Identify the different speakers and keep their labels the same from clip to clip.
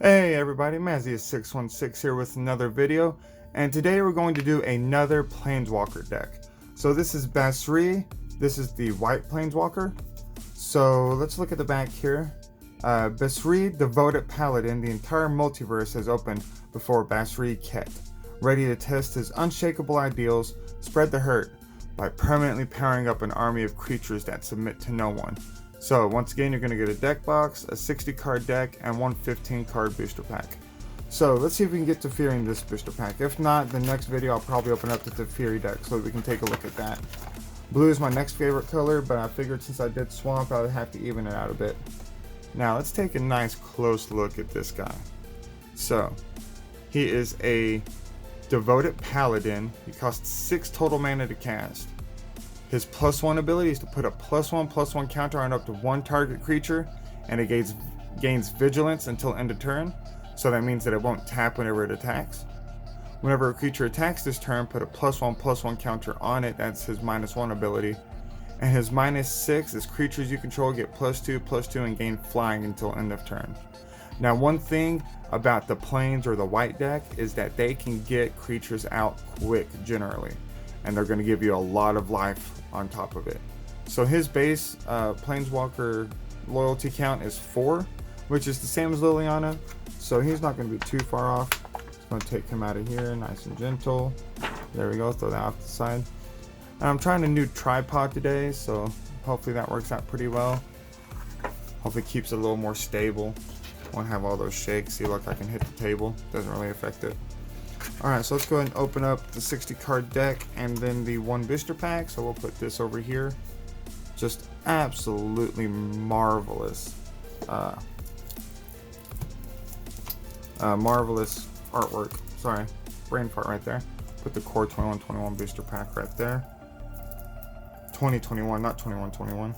Speaker 1: Hey everybody, Mazzius616 here with another video, and today we're going to do another Planeswalker deck. So this is Basri, this is the white Planeswalker. So let's look at the back here. Basri, devoted Paladin, the entire multiverse has opened before Basri Ket, ready to test his unshakable ideals, spread the hurt, by permanently powering up an army of creatures that submit to no one. So once again, you're going to get a deck box, a 60 card deck, and one 15 card booster pack. So let's see if we can get Teferi in this booster pack. If not, the next video I'll probably open up the Teferi deck so that we can take a look at that. Blue is my next favorite color, but I figured since I did Swamp, I would have to even it out a bit. Now let's take a nice close look at this guy. So he is a devoted Paladin. He costs 6 total mana to cast. His +1 ability is to put a +1/+1 counter on up to one target creature, and it gains vigilance until end of turn, so that means that it won't tap whenever it attacks. Whenever a creature attacks this turn, put a +1/+1 counter on it. That's his -1 ability. And his -6 is creatures you control get +2/+2 and gain flying until end of turn. Now, one thing about the planes or the white deck is that they can get creatures out quick generally, and they're going to give you a lot of life on top of it. So his base Planeswalker loyalty count is 4, which is the same as Liliana, so he's not going to be too far off. Just going to take him out of here nice and gentle. There we go, throw that off the side. And I'm trying a new tripod today, so hopefully that works out pretty well. Hopefully it keeps it a little more stable. Won't have all those shakes. See, look, I can hit the table, doesn't really affect it. Alright, so let's go ahead and open up the 60 card deck and then the one booster pack. So we'll put this over here. Just absolutely marvelous. Marvelous artwork. Sorry, brain fart right there. Put the core 21-21 booster pack right there. 2021, not 21-21.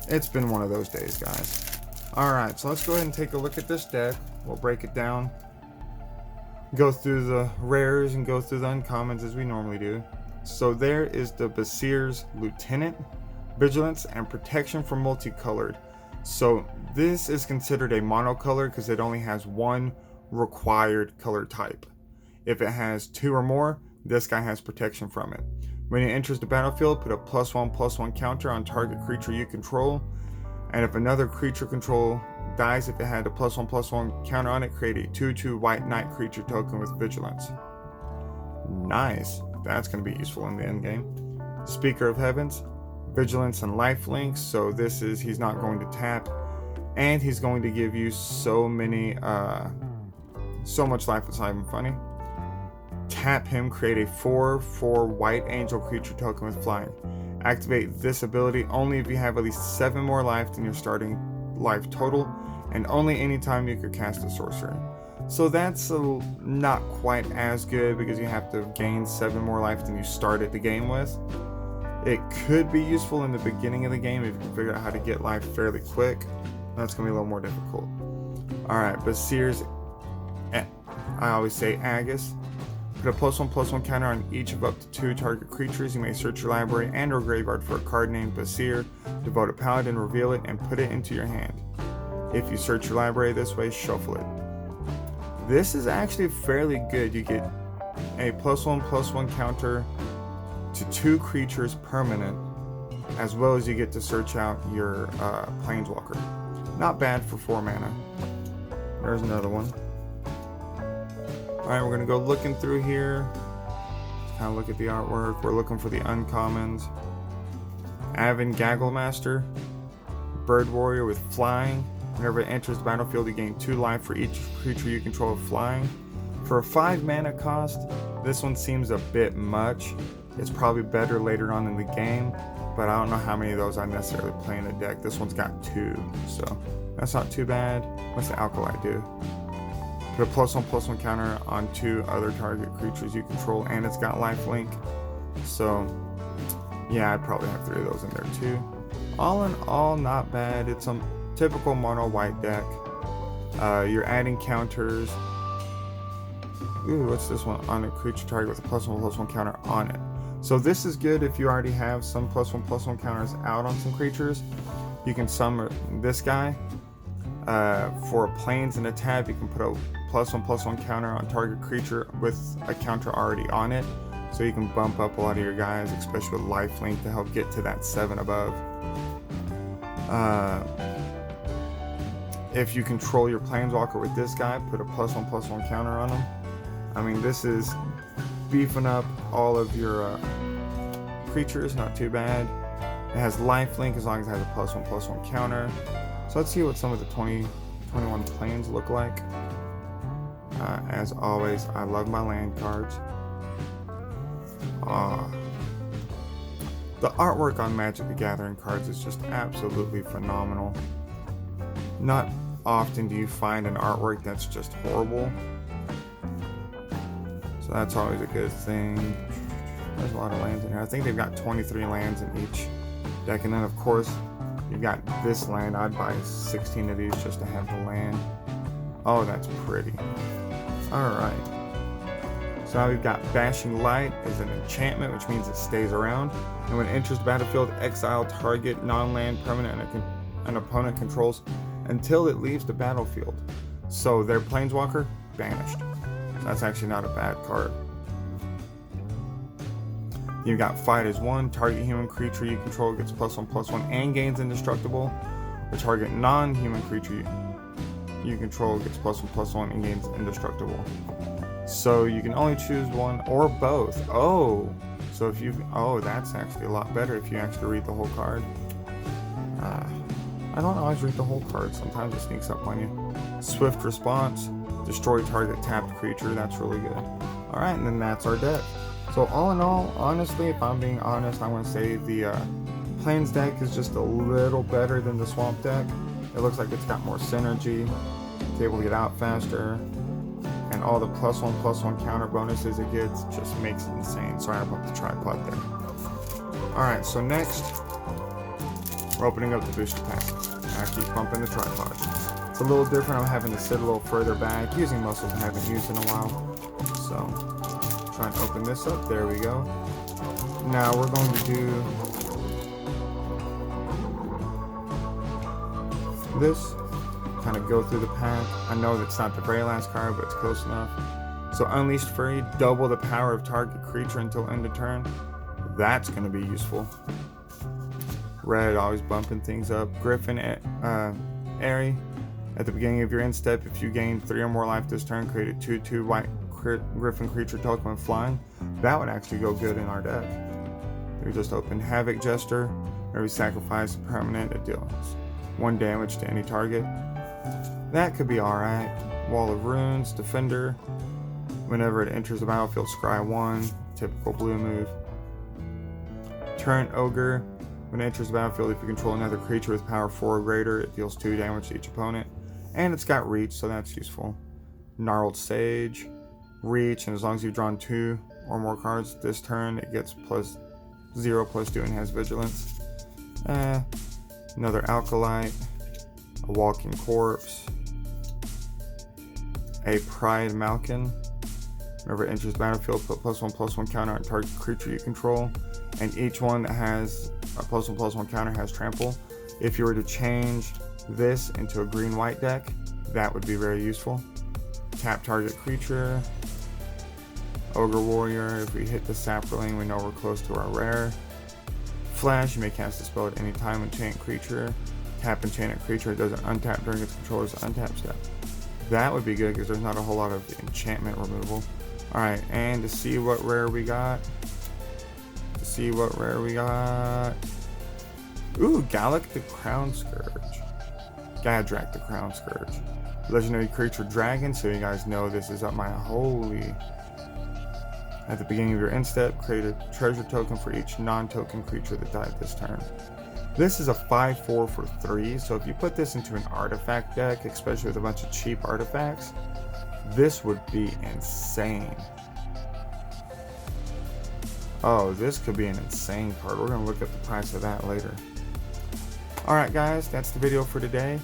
Speaker 1: It's been one of those days, guys. Alright, so let's go ahead and take a look at this deck. We'll break it down, go through the rares and go through the uncommons as we normally do. So there is the Basri's Lieutenant, Vigilance and Protection for multicolored. So this is considered a monocolor because it only has one required color type. If it has 2 or more, this guy has protection from it. When it enters the battlefield, put a +1/+1 counter on target creature you control. And if another creature control dies, if it had a +1/+1 counter on it, create a 2/2 white knight creature token with vigilance. Nice. That's going to be useful in the end game. Speaker of Heavens, vigilance and lifelink. So this is, he's not going to tap, and he's going to give you so much life, it's not even funny. Tap him, create a 4/4 white angel creature token with flying. Activate this ability only if you have at least 7 more life than your starting life total, and only anytime you could cast a sorcery. So that's not quite as good because you have to gain 7 more life than you started the game with. It could be useful in the beginning of the game if you can figure out how to get life fairly quick. That's going to be a little more difficult. Alright, Basri's, I always say Agus. Put a +1/+1 counter on each of up to 2 target creatures. You may search your library and or graveyard for a card named Basri, devoted Paladin, reveal it, and put it into your hand. If you search your library this way, shuffle it. This is actually fairly good. You get a +1/+1 counter to 2 creatures permanent, as well as you get to search out your Planeswalker. Not bad for 4 mana. There's another one. Alright, we're going to go looking through here. Kind of look at the artwork. We're looking for the uncommons. Avon Gagglemaster, Bird Warrior with flying. Whenever it enters the battlefield, you gain 2 life for each creature you control with flying. For a 5 mana cost, this one seems a bit much. It's probably better later on in the game, but I don't know how many of those I necessarily play in a deck. This one's got 2, so that's not too bad. What's the Alkali do? Put a +1/+1 counter on 2 other target creatures you control, and it's got lifelink. So yeah, I'd probably have 3 of those in there too. All in all, not bad. It's a typical mono white deck. You're adding counters. Ooh, what's this one? On a creature target with a +1/+1 counter on it. So this is good if you already have some +1/+1 counters out on some creatures. You can summon this guy, For planes and a tab, you can put a +1/+1 counter on target creature with a counter already on it, so you can bump up a lot of your guys, especially with lifelink, to help get to that 7 above. If you control your Planeswalker with this guy, put a +1/+1 counter on him. I mean, this is beefing up all of your creatures, not too bad. It has lifelink as long as it has a +1/+1 counter. So let's see what some of the 2021 planes look like. As always, I love my land cards. The artwork on Magic the Gathering cards is just absolutely phenomenal. Not often do you find an artwork that's just horrible. So that's always a good thing. There's a lot of lands in here. I think they've got 23 lands in each deck. And then, of course, you've got this land. I'd buy 16 of these just to have the land. Oh, that's pretty. Alright. So now we've got Bashing Light as an enchantment, which means it stays around. And when it enters the battlefield, exile target non-land permanent an opponent controls until it leaves the battlefield. So their Planeswalker, banished. That's actually not a bad card. You've got Fight as 1. Target human creature you control gets +1/+1 and gains indestructible. Or target non-human creature you control gets +1/+1 and gains indestructible. So you can only choose one or both. Oh, so if you, that's actually a lot better if you actually read the whole card. I don't always read the whole card. Sometimes it sneaks up on you. Swift response, destroy target tapped creature. That's really good. All right, and then that's our deck. So all in all, honestly, if I'm being honest, I want to say the Plains deck is just a little better than the Swamp deck. It looks like it's got more synergy. It's able to get out faster. And all the +1/+1 counter bonuses it gets just makes it insane. Sorry about the tripod there. Alright, so next, we're opening up the booster packs. I keep pumping the tripod. It's a little different. I'm having to sit a little further back, using muscles I haven't used in a while. So, try and open this up. There we go. Now we're going to do this. Kind of go through the pack. I know that's not the very last card, but it's close enough. So Unleashed Fury, double the power of target creature until end of turn. That's going to be useful. Red, always bumping things up. Griffin, Airy. At the beginning of your end step, if you gain 3 or more life this turn, create a 2/2 white Griffin creature token when flying. That would actually go good in our deck. We just opened Havoc Jester. Where we sacrifice a permanent, it deals 1 damage to any target. That could be alright. Wall of Runes, Defender. Whenever it enters the battlefield, scry 1. Typical blue move. Turn Ogre. When it enters the battlefield, if you control another creature with power 4 or greater, it deals 2 damage to each opponent. And it's got Reach, so that's useful. Gnarled Sage. Reach, and as long as you've drawn 2 or more cards this turn, it gets +0/+2 and has Vigilance. Another Alkalite. A Walking Corpse. A Pride Malkin. Whenever it enters the battlefield, put +1/+1 counter on target creature you control. And each one that has a +1/+1 counter has Trample. If you were to change this into a green-white deck, that would be very useful. Tap target creature. Ogre Warrior. If we hit the Saproling, we know we're close to our rare. Flash. You may cast a spell at any time. Enchant creature. Tap enchanted creature. It doesn't untap during its controller's untap step. That would be good because there's not a whole lot of enchantment removal. Alright, and to see what rare we got. Ooh, Gallic the Crown Scourge. Gadrak the Crown Scourge. Legendary creature dragon, so you guys know this is up my holy. At the beginning of your end step, create a treasure token for each non-token creature that died this turn. This is a 5/4 for 3, so if you put this into an artifact deck, especially with a bunch of cheap artifacts, this would be insane. Oh, this could be an insane card. We're going to look at the price of that later. Alright guys, that's the video for today.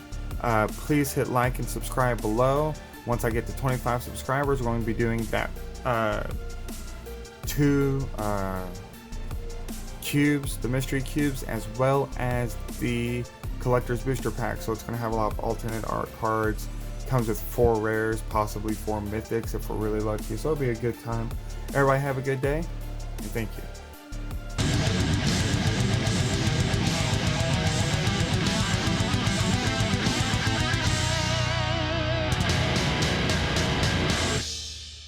Speaker 1: Please hit like and subscribe below. Once I get to 25 subscribers, we're going to be doing that 2 cubes, the mystery cubes, as well as the collector's booster pack, so it's going to have a lot of alternate art cards. Comes with 4 rares, possibly 4 mythics if we're really lucky, so it'll be a good time. Everybody have a good day, and thank you.